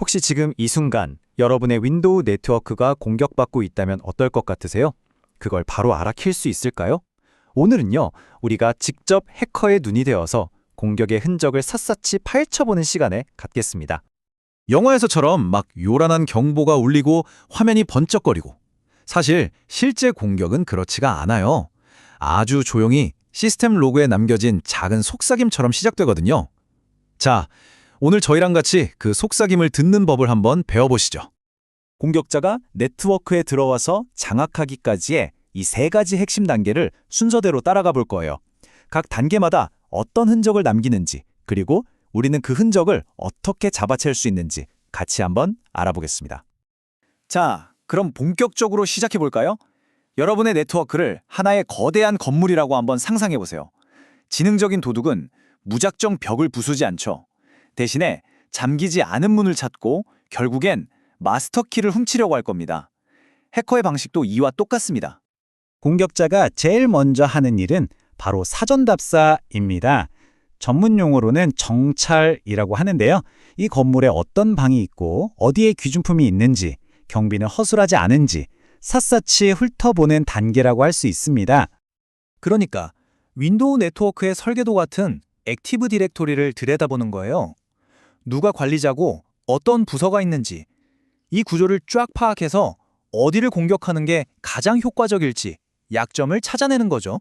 혹시 지금 이 순간 여러분의 윈도우 네트워크가 공격받고 있다면 어떨 것 같으세요? 그걸 바로 알아챌 수 있을까요? 오늘은요, 우리가 직접 해커의 눈이 되어서 공격의 흔적을 샅샅이 파헤쳐보는 시간을 갖겠습니다. 영화에서처럼 막 요란한 경보가 울리고 화면이 번쩍거리고 사실 실제 공격은 그렇지가 않아요. 아주 조용히 시스템 로그에 남겨진 작은 속삭임처럼 시작되거든요. 자, 오늘 저희랑 같이 그 속삭임을 듣는 법을 한번 배워보시죠. 공격자가 네트워크에 들어와서 장악하기까지의 이 세 가지 핵심 단계를 순서대로 따라가 볼 거예요. 각 단계마다 어떤 흔적을 남기는지, 그리고 우리는 그 흔적을 어떻게 잡아챌 수 있는지 같이 한번 알아보겠습니다. 자, 그럼 본격적으로 시작해 볼까요? 여러분의 네트워크를 하나의 거대한 건물이라고 한번 상상해 보세요. 지능적인 도둑은 무작정 벽을 부수지 않죠. 대신에 잠기지 않은 문을 찾고 결국엔 마스터키를 훔치려고 할 겁니다. 해커의 방식도 이와 똑같습니다. 공격자가 제일 먼저 하는 일은 바로 사전답사입니다. 전문 용어로는 정찰이라고 하는데요. 이 건물에 어떤 방이 있고 어디에 귀중품이 있는지, 경비는 허술하지 않은지 샅샅이 훑어보는 단계라고 할 수 있습니다. 그러니까 윈도우 네트워크의 설계도 같은 액티브 디렉토리를 들여다보는 거예요. 누가 관리자고 어떤 부서가 있는지, 이 구조를 쫙 파악해서 어디를 공격하는 게 가장 효과적일지 약점을 찾아내는 거죠.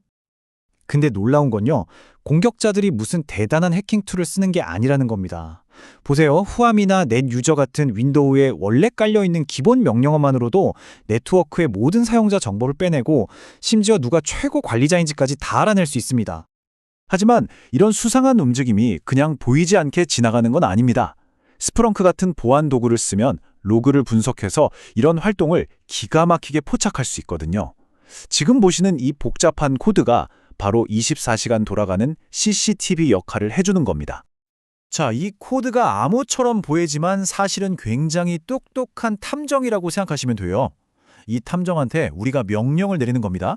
근데 놀라운 건요, 공격자들이 무슨 대단한 해킹 툴을 쓰는 게 아니라는 겁니다. 보세요, 후암이나 넷 유저 같은 윈도우에 원래 깔려있는 기본 명령어만으로도 네트워크의 모든 사용자 정보를 빼내고 심지어 누가 최고 관리자인지까지 다 알아낼 수 있습니다. 하지만 이런 수상한 움직임이 그냥 보이지 않게 지나가는 건 아닙니다. 스프렁크 같은 보안 도구를 쓰면 로그를 분석해서 이런 활동을 기가 막히게 포착할 수 있거든요. 지금 보시는 이 복잡한 코드가 바로 24시간 돌아가는 CCTV 역할을 해주는 겁니다. 자, 이 코드가 암호처럼 보이지만 사실은 굉장히 똑똑한 탐정이라고 생각하시면 돼요. 이 탐정한테 우리가 명령을 내리는 겁니다.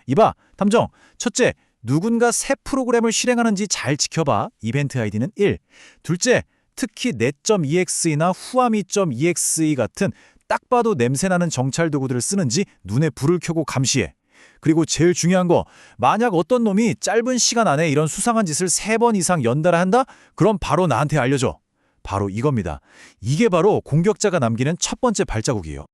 이봐, 탐정, 첫째, 누군가 새 프로그램을 실행하는지 잘 지켜봐. 이벤트 아이디는 1. 둘째, 특히 net.exe나 후아미.exe 같은 딱 봐도 냄새나는 정찰 도구들을 쓰는지 눈에 불을 켜고 감시해. 그리고 제일 중요한 거, 만약 어떤 놈이 짧은 시간 안에 이런 수상한 짓을 3번 이상 연달아 한다? 그럼 바로 나한테 알려줘. 바로 이겁니다. 이게 바로 공격자가 남기는 첫 번째 발자국이에요.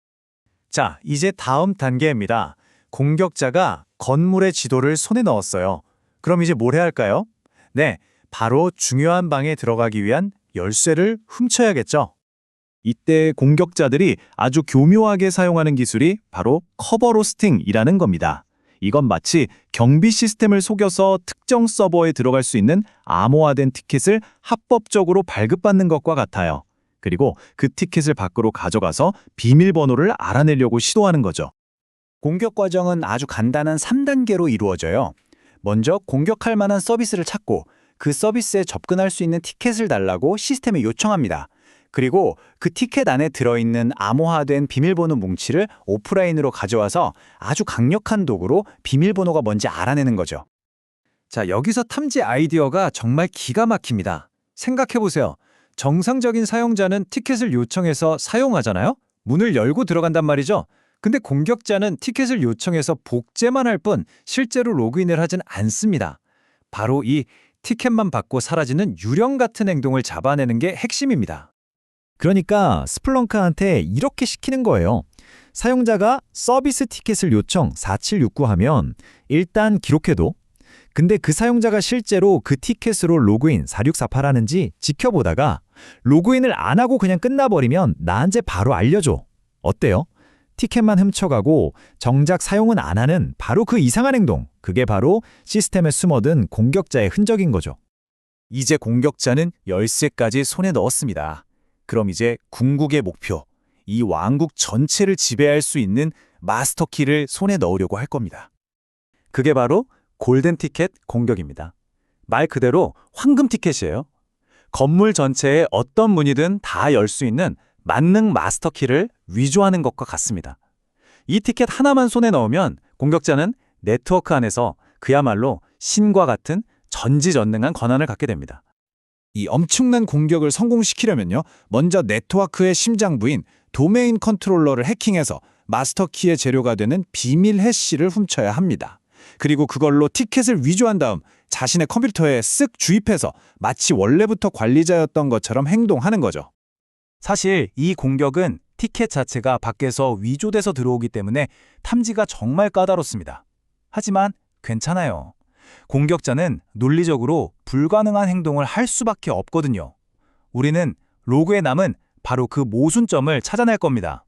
자, 이제 다음 단계입니다. 공격자가 건물의 지도를 손에 넣었어요. 그럼 이제 뭘 해야 할까요? 네, 바로 중요한 방에 들어가기 위한 열쇠를 훔쳐야겠죠. 이때 공격자들이 아주 교묘하게 사용하는 기술이 바로 커버로스팅이라는 겁니다. 이건 마치 경비 시스템을 속여서 특정 서버에 들어갈 수 있는 암호화된 티켓을 합법적으로 발급받는 것과 같아요. 그리고 그 티켓을 밖으로 가져가서 비밀번호를 알아내려고 시도하는 거죠. 공격 과정은 아주 간단한 3단계로 이루어져요. 먼저 공격할 만한 서비스를 찾고 그 서비스에 접근할 수 있는 티켓을 달라고 시스템에 요청합니다. 그리고 그 티켓 안에 들어있는 암호화된 비밀번호 뭉치를 오프라인으로 가져와서 아주 강력한 도구로 비밀번호가 뭔지 알아내는 거죠. 자, 여기서 탐지 아이디어가 정말 기가 막힙니다. 생각해보세요. 정상적인 사용자는 티켓을 요청해서 사용하잖아요? 문을 열고 들어간단 말이죠. 근데 공격자는 티켓을 요청해서 복제만 할 뿐 실제로 로그인을 하진 않습니다. 바로 이 티켓만 받고 사라지는 유령 같은 행동을 잡아내는 게 핵심입니다. 그러니까 스플렁크한테 이렇게 시키는 거예요. 사용자가 서비스 티켓을 요청 4769 하면 일단 기록해둬. 근데 그 사용자가 실제로 그 티켓으로 로그인 4648 하는지 지켜보다가 로그인을 안 하고 그냥 끝나버리면 나한테 바로 알려줘. 어때요? 티켓만 훔쳐가고 정작 사용은 안 하는 바로 그 이상한 행동. 그게 바로 시스템에 숨어든 공격자의 흔적인 거죠. 이제 공격자는 열쇠까지 손에 넣었습니다. 그럼 이제 궁극의 목표, 이 왕국 전체를 지배할 수 있는 마스터키를 손에 넣으려고 할 겁니다. 그게 바로 골든 티켓 공격입니다. 말 그대로 황금 티켓이에요. 건물 전체에 어떤 문이든 다 열 수 있는 만능 마스터키를 위조하는 것과 같습니다. 이 티켓 하나만 손에 넣으면 공격자는 네트워크 안에서 그야말로 신과 같은 전지전능한 권한을 갖게 됩니다. 이 엄청난 공격을 성공시키려면요, 먼저 네트워크의 심장부인 도메인 컨트롤러를 해킹해서 마스터키의 재료가 되는 비밀 해시를 훔쳐야 합니다. 그리고 그걸로 티켓을 위조한 다음 자신의 컴퓨터에 쓱 주입해서 마치 원래부터 관리자였던 것처럼 행동하는 거죠. 사실 이 공격은 티켓 자체가 밖에서 위조돼서 들어오기 때문에 탐지가 정말 까다롭습니다. 하지만 괜찮아요. 공격자는 논리적으로 불가능한 행동을 할 수밖에 없거든요. 우리는 로그에 남은 바로 그 모순점을 찾아낼 겁니다.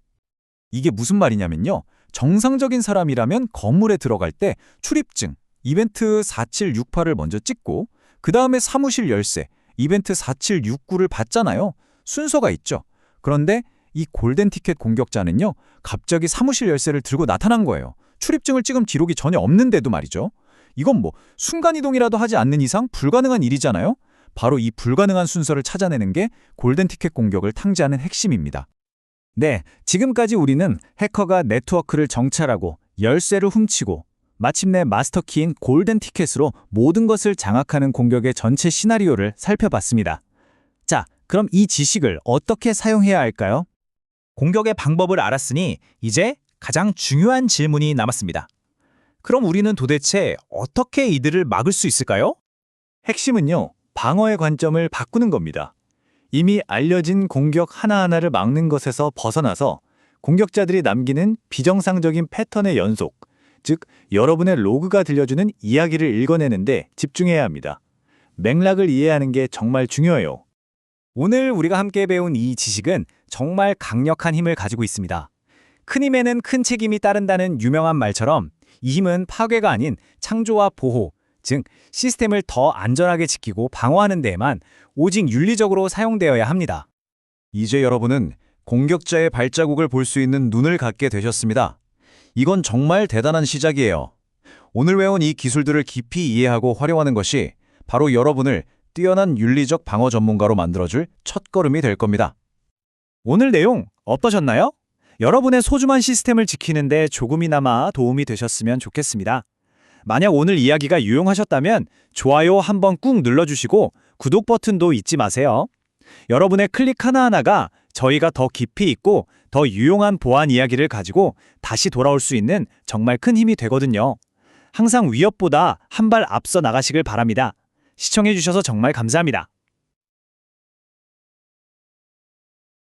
이게 무슨 말이냐면요. 정상적인 사람이라면 건물에 들어갈 때 출입증, 이벤트 4768을 먼저 찍고 그 다음에 사무실 열쇠, 이벤트 4769를 받잖아요. 순서가 있죠. 그런데 이 골든 티켓 공격자는요. 갑자기 사무실 열쇠를 들고 나타난 거예요. 출입증을 찍은 기록이 전혀 없는데도 말이죠. 이건 뭐 순간이동이라도 하지 않는 이상 불가능한 일이잖아요. 바로 이 불가능한 순서를 찾아내는 게 골든 티켓 공격을 탕제하는 핵심입니다. 네, 지금까지 우리는 해커가 네트워크를 정찰하고 열쇠를 훔치고 마침내 마스터키인 골든 티켓으로 모든 것을 장악하는 공격의 전체 시나리오를 살펴봤습니다. 자, 그럼 이 지식을 어떻게 사용해야 할까요? 공격의 방법을 알았으니 이제 가장 중요한 질문이 남았습니다. 그럼 우리는 도대체 어떻게 이들을 막을 수 있을까요? 핵심은요, 방어의 관점을 바꾸는 겁니다. 이미 알려진 공격 하나하나를 막는 것에서 벗어나서 공격자들이 남기는 비정상적인 패턴의 연속, 즉 여러분의 로그가 들려주는 이야기를 읽어내는데 집중해야 합니다. 맥락을 이해하는 게 정말 중요해요. 오늘 우리가 함께 배운 이 지식은 정말 강력한 힘을 가지고 있습니다. 큰 힘에는 큰 책임이 따른다는 유명한 말처럼 이 힘은 파괴가 아닌 창조와 보호, 즉 시스템을 더 안전하게 지키고 방어하는 데에만 오직 윤리적으로 사용되어야 합니다. 이제 여러분은 공격자의 발자국을 볼 수 있는 눈을 갖게 되셨습니다. 이건 정말 대단한 시작이에요. 오늘 외운 이 기술들을 깊이 이해하고 활용하는 것이 바로 여러분을 뛰어난 윤리적 방어 전문가로 만들어줄 첫걸음이 될 겁니다. 오늘 내용 어떠셨나요? 여러분의 소중한 시스템을 지키는데 조금이나마 도움이 되셨으면 좋겠습니다. 만약 오늘 이야기가 유용하셨다면 좋아요 한번 꾹 눌러주시고 구독 버튼도 잊지 마세요. 여러분의 클릭 하나하나가 저희가 더 깊이 있고 더 유용한 보안 이야기를 가지고 다시 돌아올 수 있는 정말 큰 힘이 되거든요. 항상 위협보다 한 발 앞서 나가시길 바랍니다. 시청해주셔서 정말 감사합니다.